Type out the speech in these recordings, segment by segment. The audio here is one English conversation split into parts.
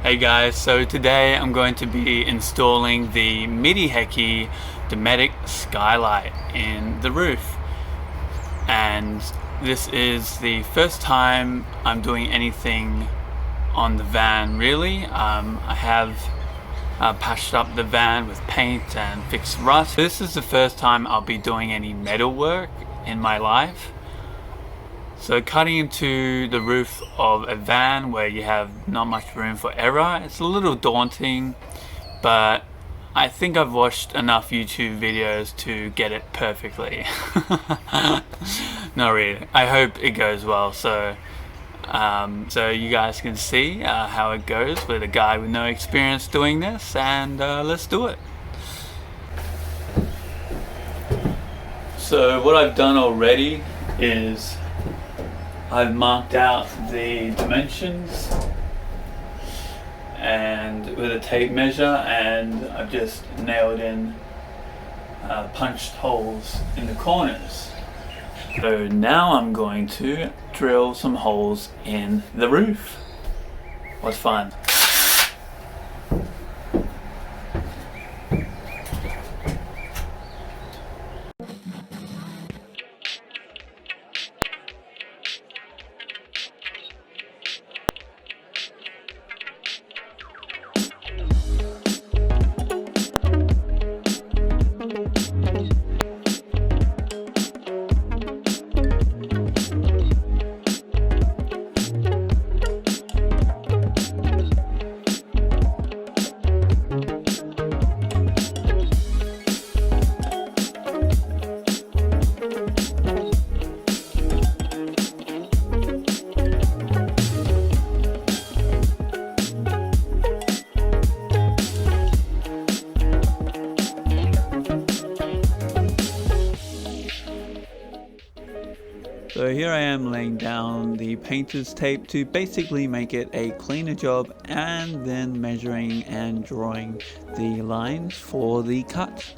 Hey guys, so today I'm going to be installing the Midi Heki Dometic skylight in the roof, and this is the first time I'm doing anything on the van really. I have patched up the van with paint and fixed rust. This is the first time I'll be doing any metal work in my life. So cutting into the roof of a van where you have not much room for error, it's a little daunting, but I think I've watched enough YouTube videos to get it perfectly. Not really. I hope it goes well, so you guys can see how it goes with a guy with no experience doing this, and let's do it. So what I've done already is I've marked out the dimensions and with a tape measure, and I've just nailed in punched holes in the corners. So now I'm going to drill some holes in the roof. What's fun? So here I am laying down the painter's tape to basically make it a cleaner job, and then measuring and drawing the lines for the cut.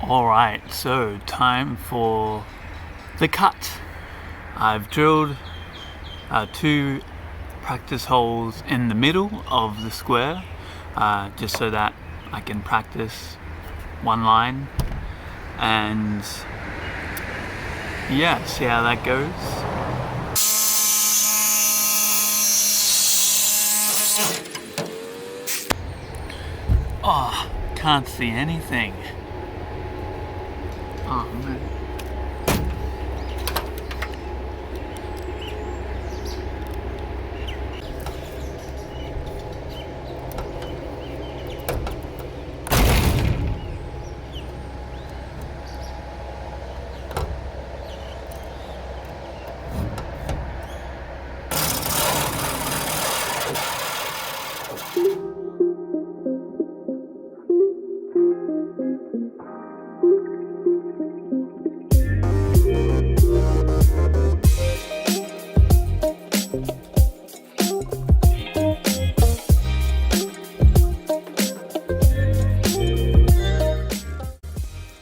Alright, so time for the cut. I've drilled 2 practice holes in the middle of the square, just so that I can practice one line, and yeah, see how that goes. Oh, can't see anything. Oh man.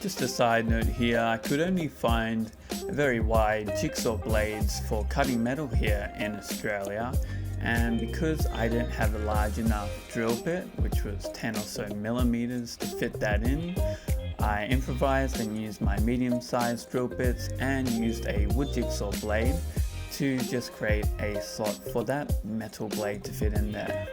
Just a side note here, I could only find very wide jigsaw blades for cutting metal here in Australia, and because I didn't have a large enough drill bit, which was 10 or so millimeters to fit that in, I improvised and used my medium-sized drill bits and used a wood jigsaw blade to just create a slot for that metal blade to fit in there.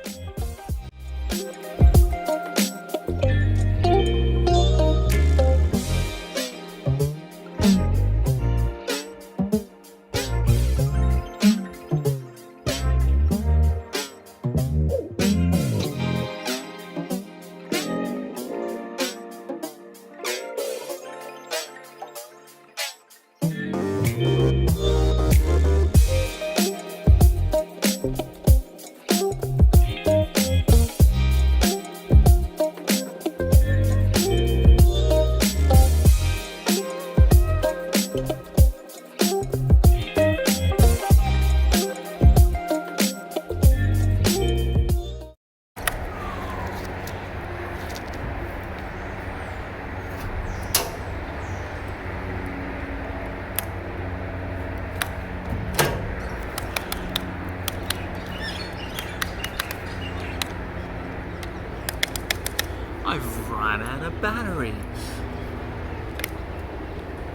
I've run out of batteries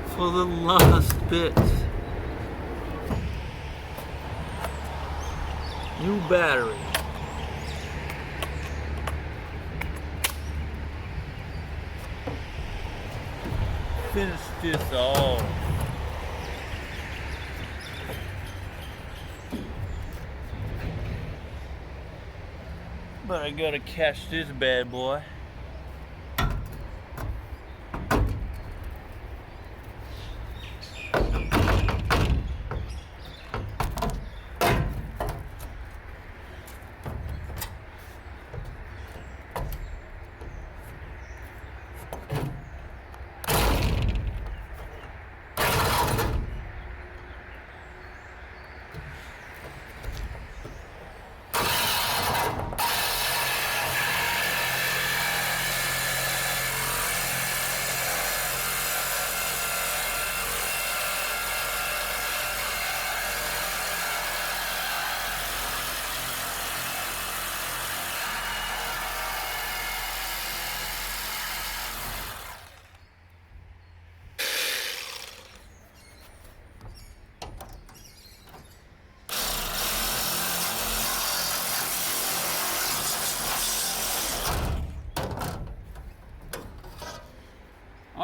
for the last bit. New battery. Finish this off. But I gotta catch this bad boy.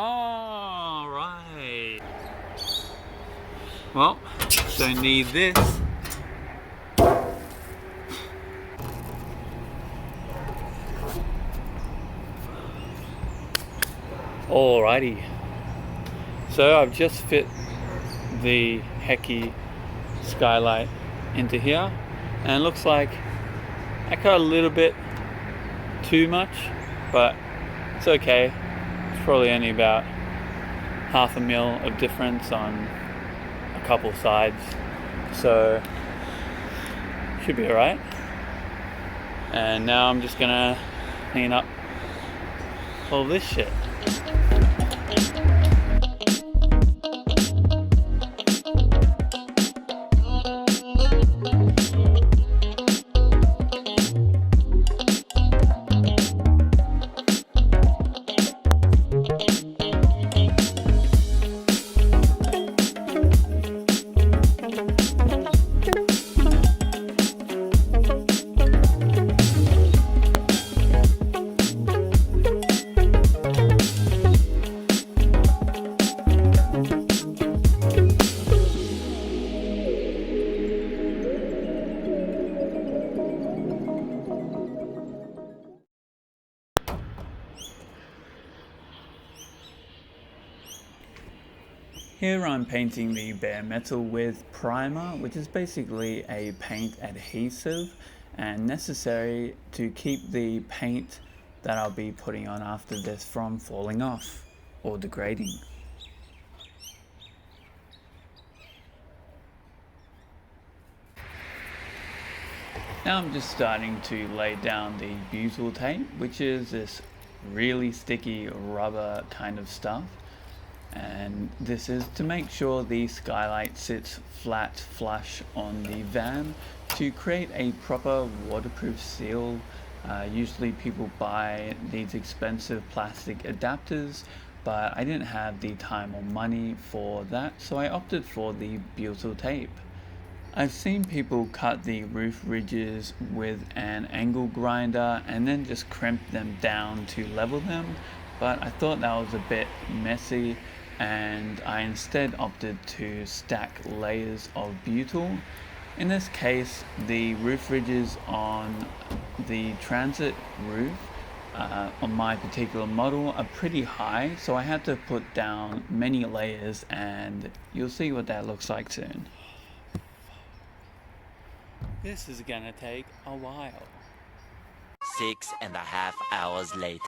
All right. Well, don't need this. Alrighty. So I've just fit the Heki skylight into here, and it looks like I cut a little bit too much, but it's okay. It's probably only about 1/2 mil of difference on a couple sides, so should be alright. And now I'm just gonna clean up all this shit. Here I'm painting the bare metal with primer, which is basically a paint adhesive and necessary to keep the paint that I'll be putting on after this from falling off or degrading. Now I'm just starting to lay down the butyl tape, which is this really sticky rubber kind of stuff. And this is to make sure the skylight sits flat flush on the van to create a proper waterproof seal. Usually people buy these expensive plastic adapters, but I didn't have the time or money for that, so I opted for the butyl tape. I've seen people cut the roof ridges with an angle grinder and then just crimp them down to level them, but I thought that was a bit messy, and I instead opted to stack layers of butyl. In this case, the roof ridges on the transit roof on my particular model are pretty high, so I had to put down many layers, and you'll see what that looks like soon. This is gonna take a while. 6.5 hours later.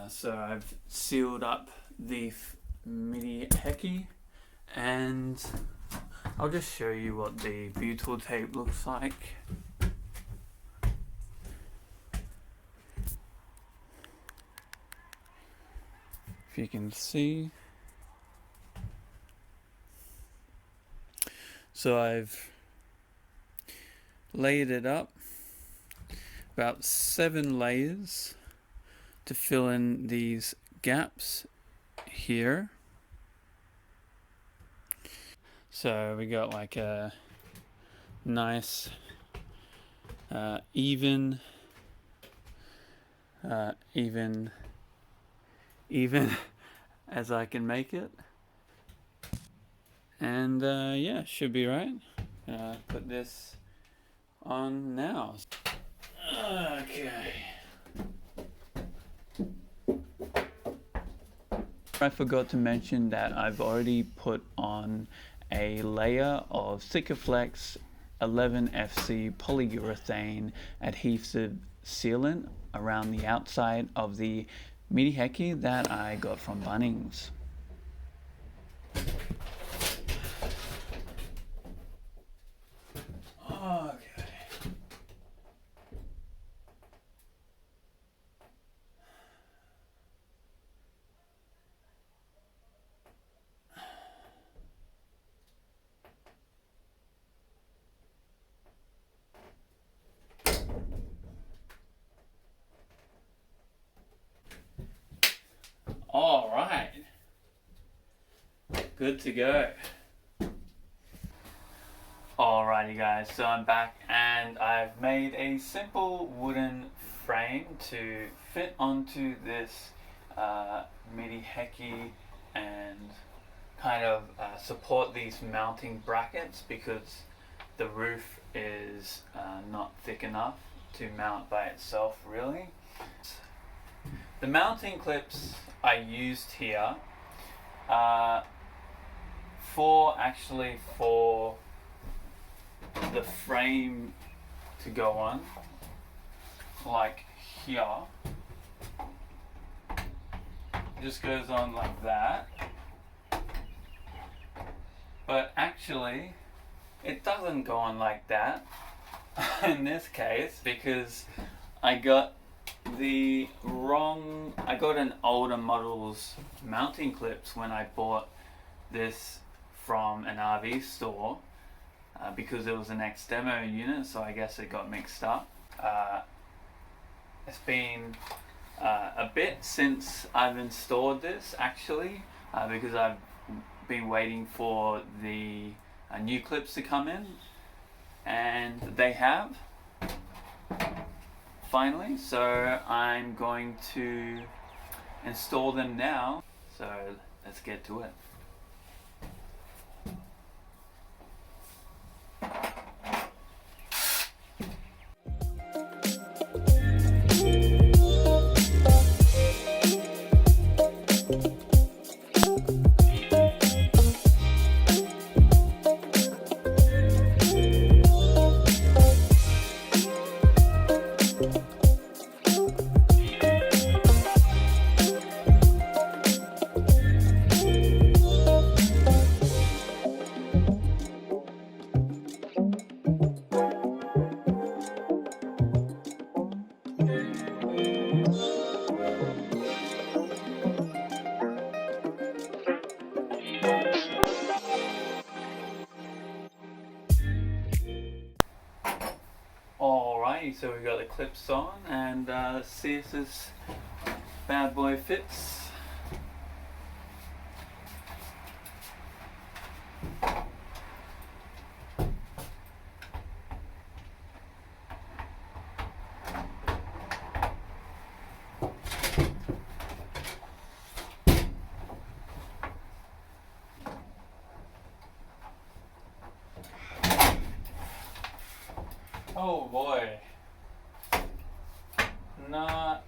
So I've sealed up the Midi Heki, and I'll just show you what the butyl tape looks like. If you can see. So I've layered it up, about 7 layers to fill in these gaps here. So we got like a nice even as I can make it. And yeah, should be right. Put this on now. Okay. I forgot to mention that I've already put on a layer of Sikaflex 11FC polyurethane adhesive sealant around the outside of the Midi Heki that I got from Bunnings. Okay. All right. Good to go. Alrighty guys, so I'm back and I've made a simple wooden frame to fit onto this Midi Heki and kind of support these mounting brackets because the roof is not thick enough to mount by itself really. The mounting clips I used here for the frame to go on, like here. It just goes on like that. But actually, it doesn't go on like that in this case because I got an older model's mounting clips when I bought this from an RV store. Because it was an ex-demo unit, so I guess it got mixed up. It's been a bit since I've installed this actually, because I've been waiting for the new clips to come in, and they have finally, so I'm going to install them now. So let's get to it. Alrighty, so we got the clips on, and let's see if this bad boy fits. Oh boy. Not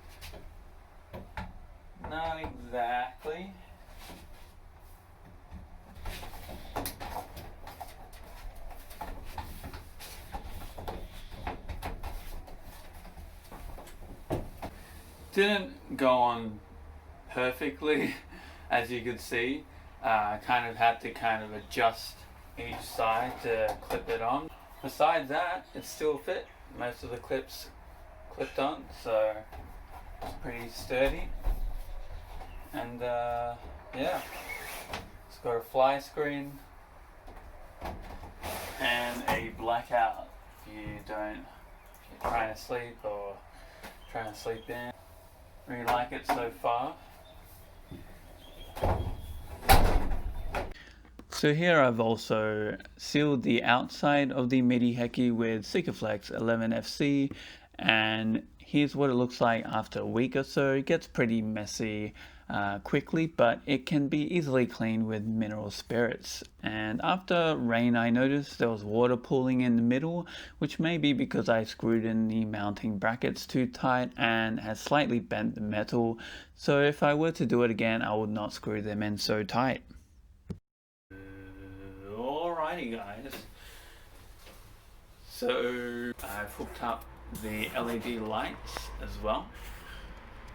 exactly. Didn't go on perfectly, as you could see. Kind of had to adjust each side to clip it on. Besides that, it still fit. Most of the clips clipped on, so it's pretty sturdy. And yeah, it's got a fly screen and a blackout if you're trying to sleep or trying to sleep in. Really like it so far. So here I've also sealed the outside of the Midi Heki with Sikaflex 11FC, and here's what it looks like after a week or so. It gets pretty messy quickly, but it can be easily cleaned with mineral spirits. And after rain, I noticed there was water pooling in the middle, which may be because I screwed in the mounting brackets too tight and has slightly bent the metal. So if I were to do it again, I would not screw them in so tight. Alrighty guys, so I've hooked up the LED lights as well.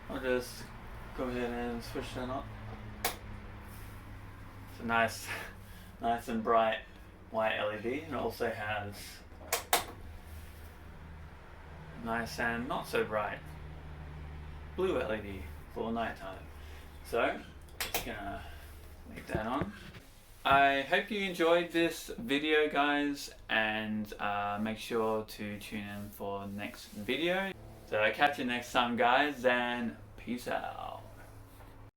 I'll just go ahead and switch that on. It's a nice and bright white LED, and it also has nice and not so bright blue LED for nighttime. So just gonna leave that on. I hope you enjoyed this video guys, and make sure to tune in for the next video. So catch you next time guys, and peace out.